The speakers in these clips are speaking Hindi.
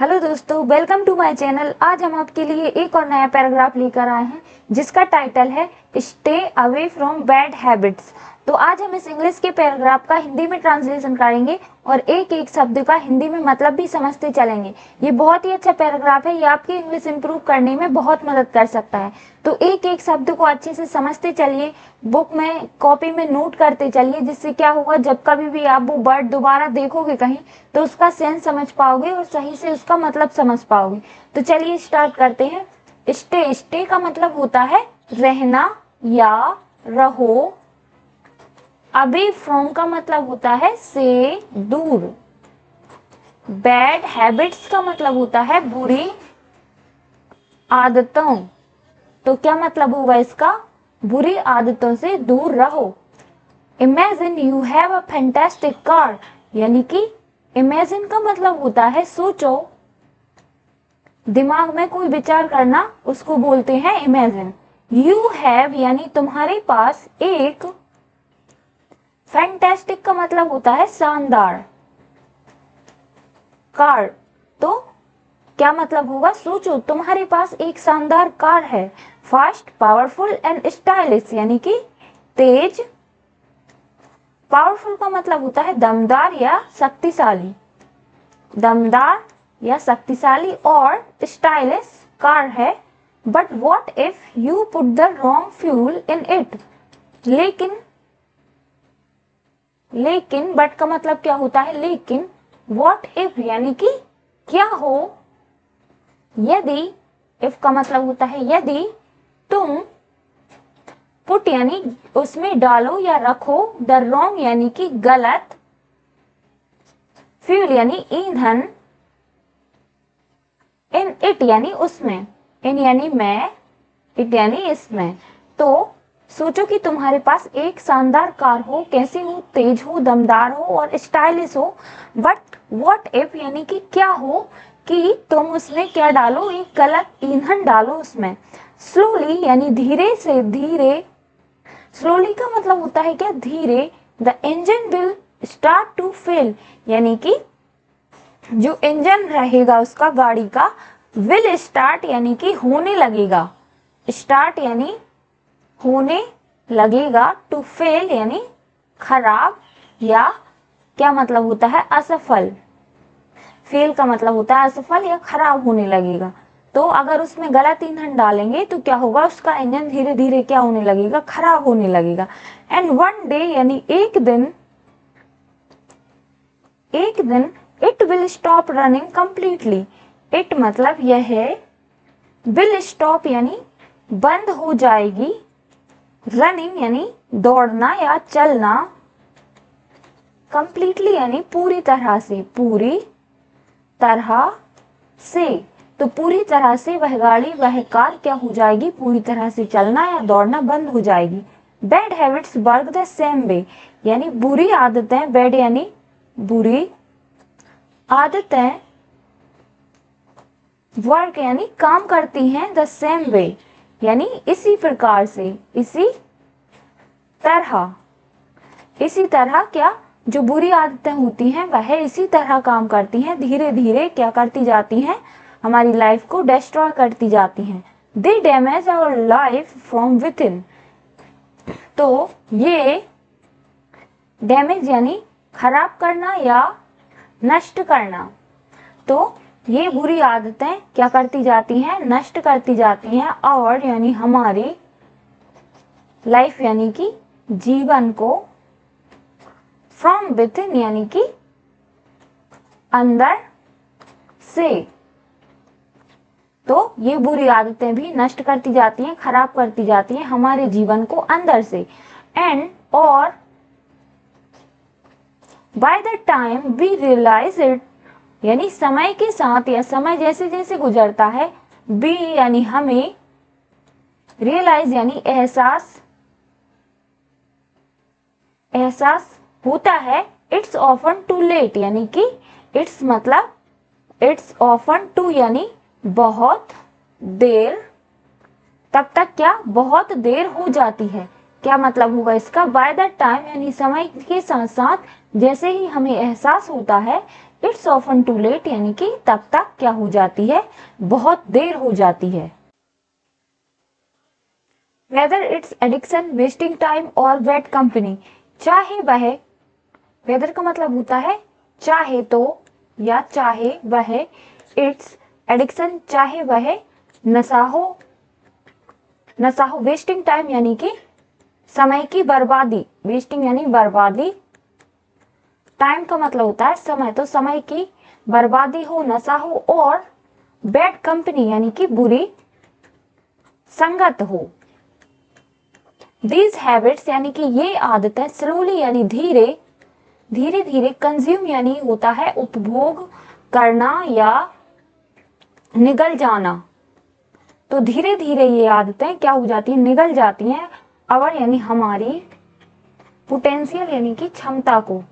हेलो दोस्तों, वेलकम टू माय चैनल। आज हम आपके लिए एक और नया पैराग्राफ लेकर आए हैं जिसका टाइटल है stay away from bad habits. तो आज हम इस इंग्लिश के पैराग्राफ का हिंदी में ट्रांसलेशन करेंगे और एक एक शब्द का हिंदी में मतलब भी समझते चलेंगे। ये बहुत ही अच्छा पैराग्राफ है, ये आपकी इंग्लिश इंप्रूव करने में बहुत मदद कर सकता है। तो एक एक शब्द को अच्छे से समझते चलिए, बुक में कॉपी में नोट करते चलिए, जिससे क्या होगा, जब कभी भी आप वो वर्ड दोबारा देखोगे कहीं तो उसका सेंस समझ पाओगे और सही से उसका मतलब समझ पाओगे। तो चलिए स्टार्ट करते हैं। स्टे, स्टे का मतलब होता है रहना या रहो। अवे फ्रॉम का मतलब होता है से दूर। बैड हैबिट्स का मतलब होता है बुरी आदतों। तो क्या मतलब होगा इसका? बुरी आदतों से दूर रहो। Imagine you have a fantastic car, यानी कि इमेजिन का मतलब होता है सोचो, दिमाग में कोई विचार करना, उसको बोलते हैं इमेजिन। यू हैव यानी तुम्हारे पास एक, फैंटास्टिक का मतलब होता है शानदार, कार। तो क्या मतलब होगा? सोचो तुम्हारे पास एक शानदार कार है। फास्ट, पावरफुल एंड स्टाइलिश यानी कि तेज। पावरफुल का मतलब होता है दमदार या शक्तिशाली, दमदार या शक्तिशाली। और स्टाइलिश कार है। But what if you put the wrong fuel in it, लेकिन, लेकिन बट का मतलब क्या होता है? लेकिन। वॉट इफ यानी कि क्या हो, यदि, इफ का मतलब होता है यदि तुम, पुट यानी उसमें डालो या रखो, द रॉन्ग यानी कि गलत, फ्यूल यानी ईंधन, इन इट यानी उसमें, इन यानी में, इट यानी इसमें। तो सोचो कि तुम्हारे पास एक शानदार कार हो, कैसी हो? तेज हो, दमदार हो और स्टाइलिश हो। बट व्हाट इफ यानी कि क्या हो कि तुम उसमें क्या डालो? एक गलत ईंधन डालो उसमें। स्लोली यानी धीरे से, धीरे। स्लोली का मतलब होता है क्या? धीरे। The engine will start to fail यानी कि जो इंजन रहेगा उसका, गाड़ी का, विल स्टार्ट यानी कि होने लगेगा, स्टार्ट यानी होने लगेगा, टू फेल यानी खराब, या क्या मतलब होता है? असफल। फेल का मतलब होता है असफल या खराब होने लगेगा। तो अगर उसमें गलत ईंधन डालेंगे तो क्या होगा? उसका इंजन धीरे धीरे क्या होने लगेगा? खराब होने लगेगा। एंड वन डे यानी एक दिन, एक दिन, it will stop running completely. It मतलब यह है, विल स्टॉप यानी बंद हो जाएगी, रनिंग यानी दौड़ना या चलना, कंप्लीटली यानी पूरी तरह से, पूरी तरह से। तो पूरी तरह से वह गाड़ी, वह कार क्या हो जाएगी? पूरी तरह से चलना या दौड़ना बंद हो जाएगी। Bad habits work the same way यानी बुरी आदतें, बैड यानी बुरी, आदतें, वर्क यानी काम करती हैं, द सेम वे यानी इसी प्रकार से, इसी तरह। इसी तरह क्या? जो बुरी आदतें होती हैं वह इसी तरह काम करती हैं, धीरे धीरे क्या करती जाती हैं? हमारी लाइफ को डिस्ट्रॉय करती जाती हैं। They damage our life from within. तो ये डैमेज यानी खराब करना या नष्ट करना। तो ये बुरी आदतें क्या करती जाती हैं? नष्ट करती जाती हैं। और यानी हमारी लाइफ यानी कि जीवन को, फ्रॉम विद इन यानी कि अंदर से। तो ये बुरी आदतें भी नष्ट करती जाती हैं, खराब करती जाती हैं हमारे जीवन को अंदर से। एंड और by the time we realise it यानी समय के साथ या समय जैसे जैसे गुजरता है, बी यानी हमें, रियलाइज यानी एहसास, एहसास होता है। इट्स ऑफन टू लेट यानी कि इट्स मतलब, इट्स ऑफन टू यानी बहुत देर, तब तक क्या? बहुत देर हो जाती है। क्या मतलब होगा इसका? बाय द टाइम यानी समय के साथ साथ जैसे ही हमें एहसास होता है इट्स ऑफन टू लेट यानी कि तब तक क्या हो जाती है, बहुत देर हो जाती है। Whether it's addiction, wasting time और बैड कंपनी, चाहे वह, वेदर का मतलब होता है चाहे तो या चाहे वह, इट्स एडिक्शन चाहे वह नशा हो, वेस्टिंग टाइम यानी कि समय की बर्बादी, वेस्टिंग यानी बर्बादी, टाइम का मतलब होता है समय, तो समय की बर्बादी हो, नशा हो, और बैड कंपनी यानी कि बुरी संगत हो। दीज हैबिट्स यानी कि ये आदतें, स्लोली यानी धीरे धीरे कंज्यूम यानी होता है उपभोग करना या निगल जाना, तो धीरे धीरे ये आदतें क्या हो जाती हैं, निगल जाती हैं। अवर यानी हमारी, पोटेंशियल यानी कि क्षमता को,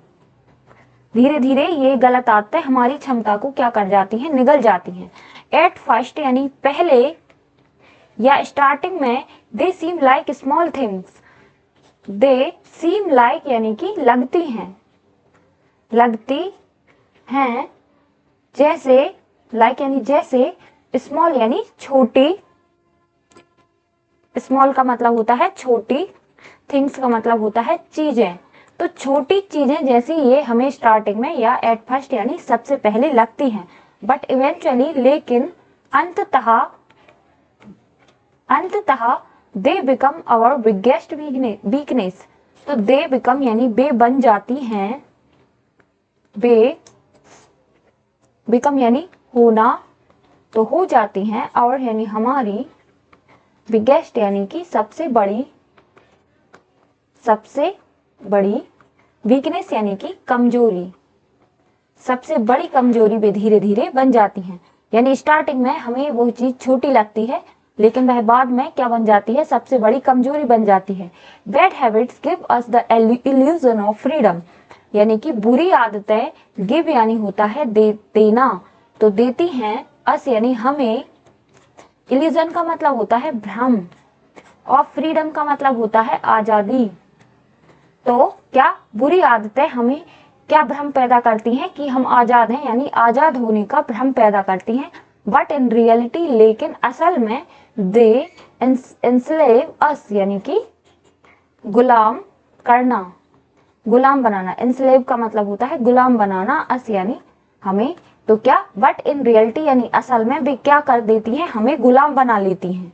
धीरे धीरे ये गलत आदतें हमारी क्षमता को क्या कर जाती हैं, निगल जाती हैं। एट फर्स्ट यानी पहले या स्टार्टिंग में, दे सीम लाइक स्मॉल थिंग्स, दे सीम लाइक यानी कि लगती हैं, लगती हैं, जैसे, लाइक यानी जैसे, स्मॉल यानी छोटी, स्मॉल का मतलब होता है छोटी, थिंग्स का मतलब होता है चीजें, तो छोटी चीजें जैसी ये हमें स्टार्टिंग में या एट फर्स्ट यानी सबसे पहले लगती हैं, बट इवेंचुअली लेकिन अंततः they become our biggest weakness, तो दे बिकम यानी बे बन जाती हैं, बे बिकम यानी होना, तो हो जाती हैं, और यानी हमारी, बिगेस्ट यानी कि सबसे बड़ी, वीकनेस यानी कि कमजोरी, सबसे बड़ी कमजोरी भी धीरे धीरे बन जाती हैं, यानी स्टार्टिंग में हमें वो चीज छोटी लगती है लेकिन वह बाद में क्या बन जाती है, सबसे बड़ी कमजोरी बन जाती है। Bad habits give us the illusion of freedom, यानी कि बुरी आदतें, गिव यानी होता है देना, तो देती हैं, अस यानी हमें, इल्यूजन का मतलब होता है भ्रम, और फ्रीडम का मतलब होता है आजादी, तो क्या बुरी आदतें हमें क्या भ्रम पैदा करती हैं कि हम आजाद हैं, यानी आजाद होने का भ्रम पैदा करती हैं, बट इन रियलिटी लेकिन असल में, दे एंस्लेव अस यानी कि गुलाम करना, गुलाम बनाना, एंस्लेव का मतलब होता है गुलाम बनाना, अस यानी हमें, तो क्या, बट इन रियलिटी यानी असल में भी क्या कर देती हैं, हमें गुलाम बना लेती हैं।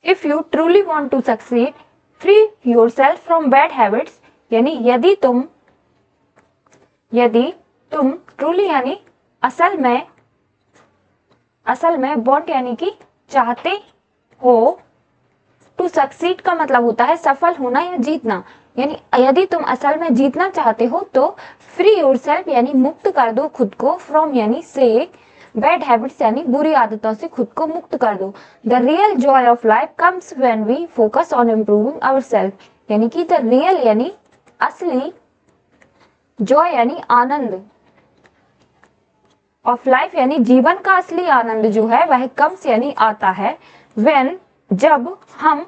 If you truly want to succeed, free yourself from bad habits, यानी यदि तुम ट्रूली यानी असल में वॉन्ट यानी कि चाहते हो, टू सक्सीड का मतलब होता है सफल होना या जीतना, यानी यदि तुम असल में जीतना चाहते हो तो फ्री योरसेल्फ यानी मुक्त कर दो खुद को, फ्रॉम यानी से, बैड हैबिट्स यानी बुरी आदतों से खुद को मुक्त कर दो। The real joy of life comes when we focus on improving ourself, यानी कि द रियल यानी असली, जॉय यानी आनंद, ऑफ लाइफ यानी जीवन का असली आनंद जो है वह कम्स यानी आता है, व्हेन जब हम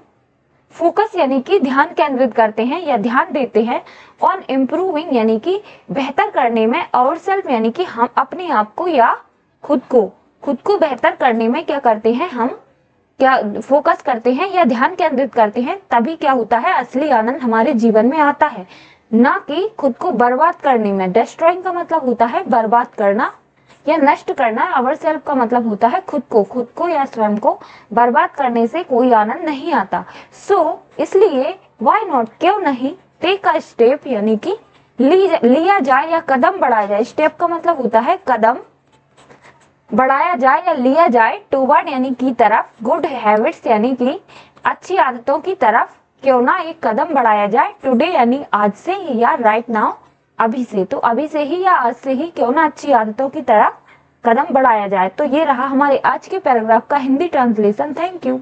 फोकस यानी कि ध्यान केंद्रित करते हैं या ध्यान देते हैं, ऑन इम्प्रूविंग यानी कि बेहतर करने में, आवरसेल्फ यानी कि हम अपने आप को या खुद को बेहतर करने में क्या करते हैं, हम क्या फोकस करते हैं या ध्यान केंद्रित करते हैं, तभी क्या होता है, असली आनंद हमारे जीवन में आता है, ना कि खुद को बर्बाद करने में। डिस्ट्रॉइंग का मतलब होता है बर्बाद करना या नष्ट करना, आवरसेल्फ का मतलब होता है खुद को या स्वयं को बर्बाद करने से कोई आनंद नहीं आता। सो इसलिए व्हाई नॉट, क्यों नहीं, टेक अ स्टेप यानी कि लिया जाए या कदम बढ़ाया जाए, स्टेप का मतलब होता है कदम बढ़ाया जाए या लिया जाए, टूवर्ड यानी की तरफ, गुड हैबिट्स यानी कि अच्छी आदतों की तरफ क्यों ना एक कदम बढ़ाया जाए, टुडे यानी आज से या राइट नाउ अभी से, तो अभी से ही या आज से ही क्यों ना अच्छी आदतों की तरफ कदम बढ़ाया जाए। तो ये रहा हमारे आज के पैराग्राफ का हिंदी ट्रांसलेशन। Thank you.